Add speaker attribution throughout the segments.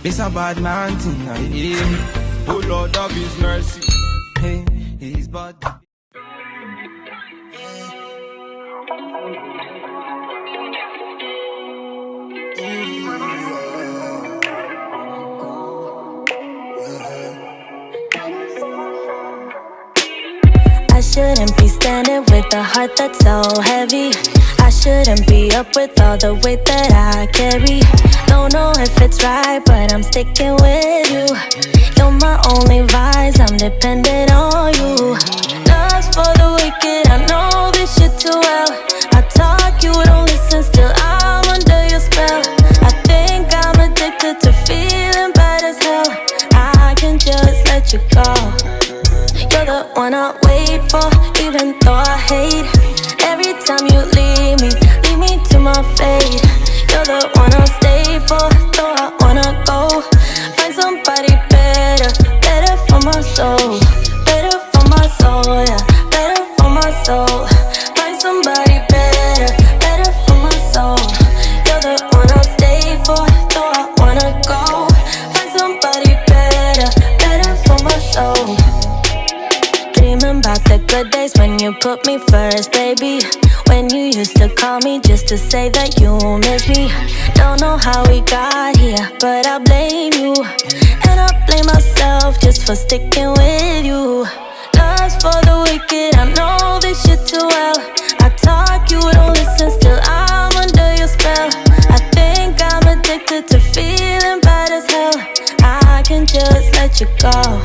Speaker 1: It's a bad man thing, I hear. Oh Lord of His mercy. Hey, He's bad.
Speaker 2: I shouldn't be standing with a heart that's so heavy. I shouldn't be up with all the weight that I carry. Don't know if it's right, but I'm sticking with you. You're my only vice, I'm dependent on you. Love's for the wicked, I know this shit too well. I talk, you don't listen, still I'm under your spell. I think I'm addicted to feeling bad as hell. I can just let you go. You're the one I wait for, even though I hate. Every time you leave me to my fate. You're the one I'll stay for, though I wanna go. Find somebody better, better for my soul. Better for my soul, yeah, better for my soul. Find somebody better, better for my soul. You're the one I'll stay for, though I wanna go. Find somebody better, better for my soul. Dreaming about the good days when you put me first, baby. When you used to call me just to say that you miss me. Don't know how we got here, but I blame you. And I blame myself just for sticking with you. Love's for the wicked, I know this shit too well. I talk, you don't listen, still I'm under your spell. I think I'm addicted to feeling bad as hell. I can just let you go.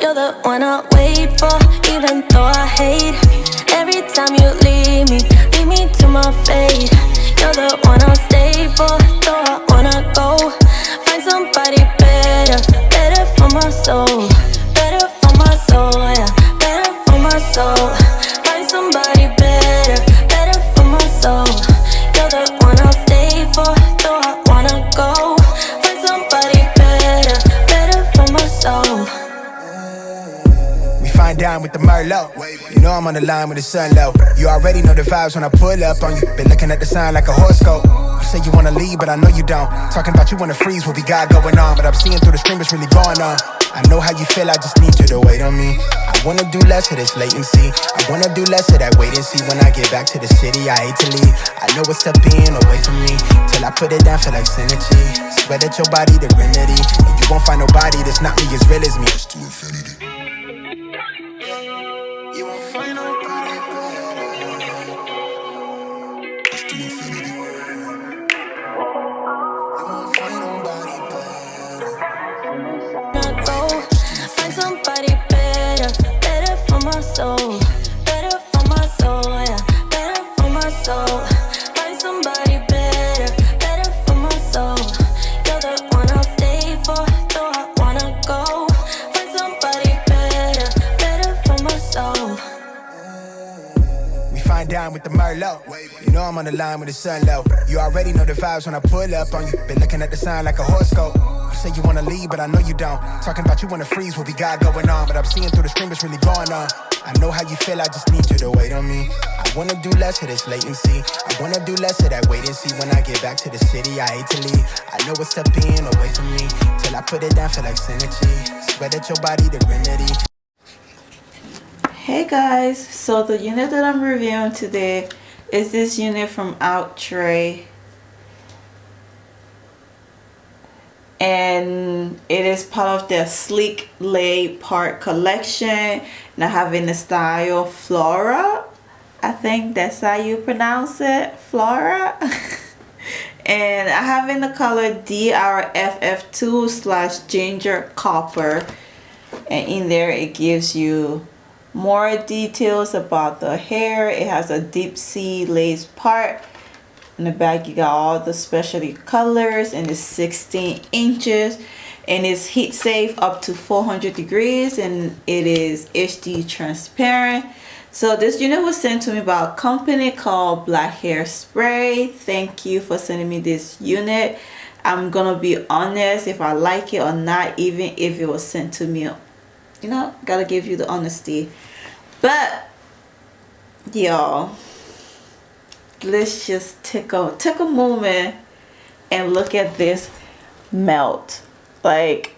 Speaker 2: You're the one I wait for, even though I hate. Every time you leave me to my fate. You're the one I'll stay for, though I wanna go. Find somebody better, better for my soul. Better for my soul, yeah, better for my soul. Find somebody better, better for my soul. You're the one I'll stay for, though I wanna go. Find somebody better, better for my soul.
Speaker 3: Fine dine with the Merlot. You know I'm on the line with the sun low. You already know the vibes when I pull up on you. Been looking at the sign like a horoscope. You say you wanna leave, but I know you don't. Talking about you wanna freeze what we got going on. But I'm seeing through the screen what's really going on. I know how you feel, I just need you to wait on me. I wanna do less of this latency. I wanna do less of that wait and see. When I get back to the city, I hate to leave. I know it's tough being away from me. Till I put it down, feel like synergy. Swear that your body the remedy. And you won't find nobody that's not me as real as me. It's to infinity. You won't find nobody better. It's to infinity. You won't find nobody better.
Speaker 2: Go find somebody better, better for my soul. Better for my soul, yeah, better for my soul. Find somebody better, better for my soul. You're the one I'll stay for, though I wanna go. Find somebody better, better for my soul.
Speaker 3: Fine dine with the Merlot. You know I'm on the line with the sun low. You already know the vibes when I pull up on you. Been looking at the sign like a horoscope. You say you wanna leave, but I know you don't. Talking about you wanna freeze what we got going on. But I'm seeing through the screen what's really going on. I know how you feel, I just need you to wait on me. I wanna do less of this latency. I wanna do less of that wait and see. When I get back to the city, I hate to leave. I know it's tough being away from me. Till I put it down, feel like synergy. Swear that your body the remedy.
Speaker 4: Hey guys, so the unit that I'm reviewing today is this unit from Outre, and it is part of their Sleeklay part collection, and I have in the style Flara. I think that's how you pronounce it, Flara. And I have in the color DRFF2/ginger copper, and in there it gives you more details about the hair. It has a deep sea lace part. In the back you got all the specialty colors, and it's 16 inches, and it's heat safe up to 400 degrees, and it is HD transparent. So this unit was sent to me by a company called Black Hair Spray. Thank you for sending me this unit. I'm gonna be honest if I like it or not, even if it was sent to me. You know, gotta give you the honesty. But y'all, let's just take a moment and look at this melt. Like,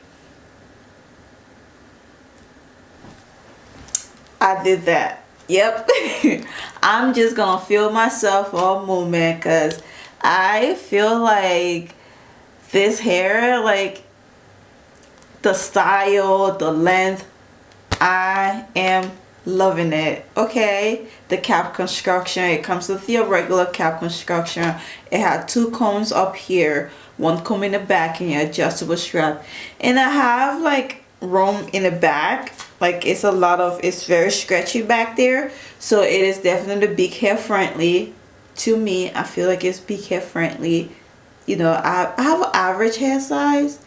Speaker 4: I did that. Yep. I'm just gonna feel myself for a moment because I feel like this hair, like the style, the length, I am loving it. Okay, the cap construction, it comes with your regular cap construction. It had 2 combs up here, 1 comb in the back, and your adjustable strap. And I have like room in the back. Like it's very stretchy back there, so it is definitely big hair friendly. To me, I feel like it's big hair friendly. You know, I have an average hair size,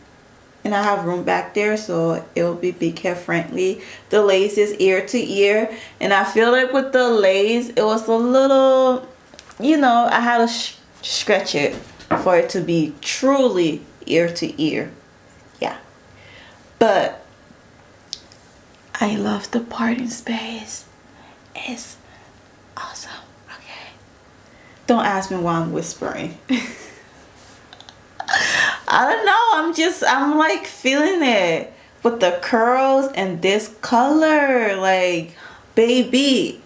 Speaker 4: and I have room back there, so it will be big hair friendly. The lace is ear to ear, and I feel like with the lace, it was a little, you know, I had to stretch it for it to be truly ear to ear. Yeah, but I love the parting space. It's awesome. Okay, don't ask me why I'm whispering. I don't know, I'm like feeling it with the curls and this color. Like, baby,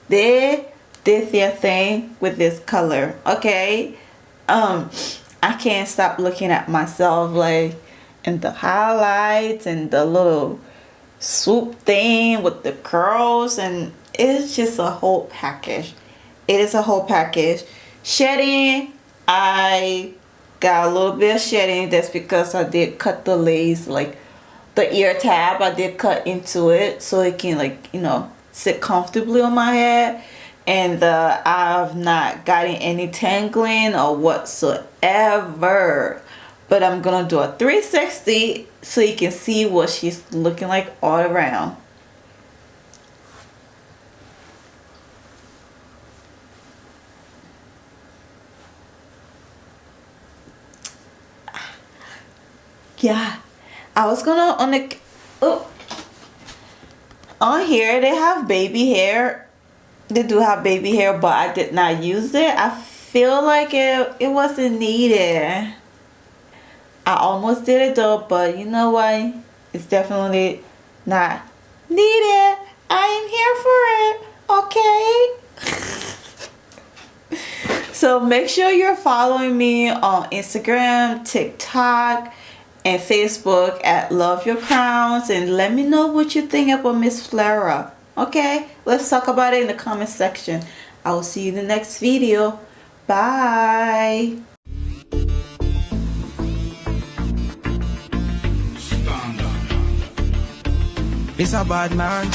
Speaker 4: they did their thing with this color. Okay, I can't stop looking at myself, like, and the highlights and the little swoop thing with the curls, and it's just a whole package. It is a whole package. Shedding, I got a little bit of shedding. That's because I did cut the lace, like the ear tab, I did cut into it so it can, like, you know, sit comfortably on my head. And I've not gotten any tangling or whatsoever. But I'm gonna do a 360 so you can see what she's looking like all around. Yeah, I was gonna on here they have baby hair. They do have baby hair, but I did not use it. I feel like it wasn't needed. I almost did it though, but you know what? It's definitely not needed. I am here for it, okay? So make sure you're following me on Instagram, TikTok, and Facebook at Love Your Crowns, and let me know what you think about Miss Flara. Okay? Let's talk about it in the comment section. I will see you in the next video. Bye.
Speaker 1: It's a bad man.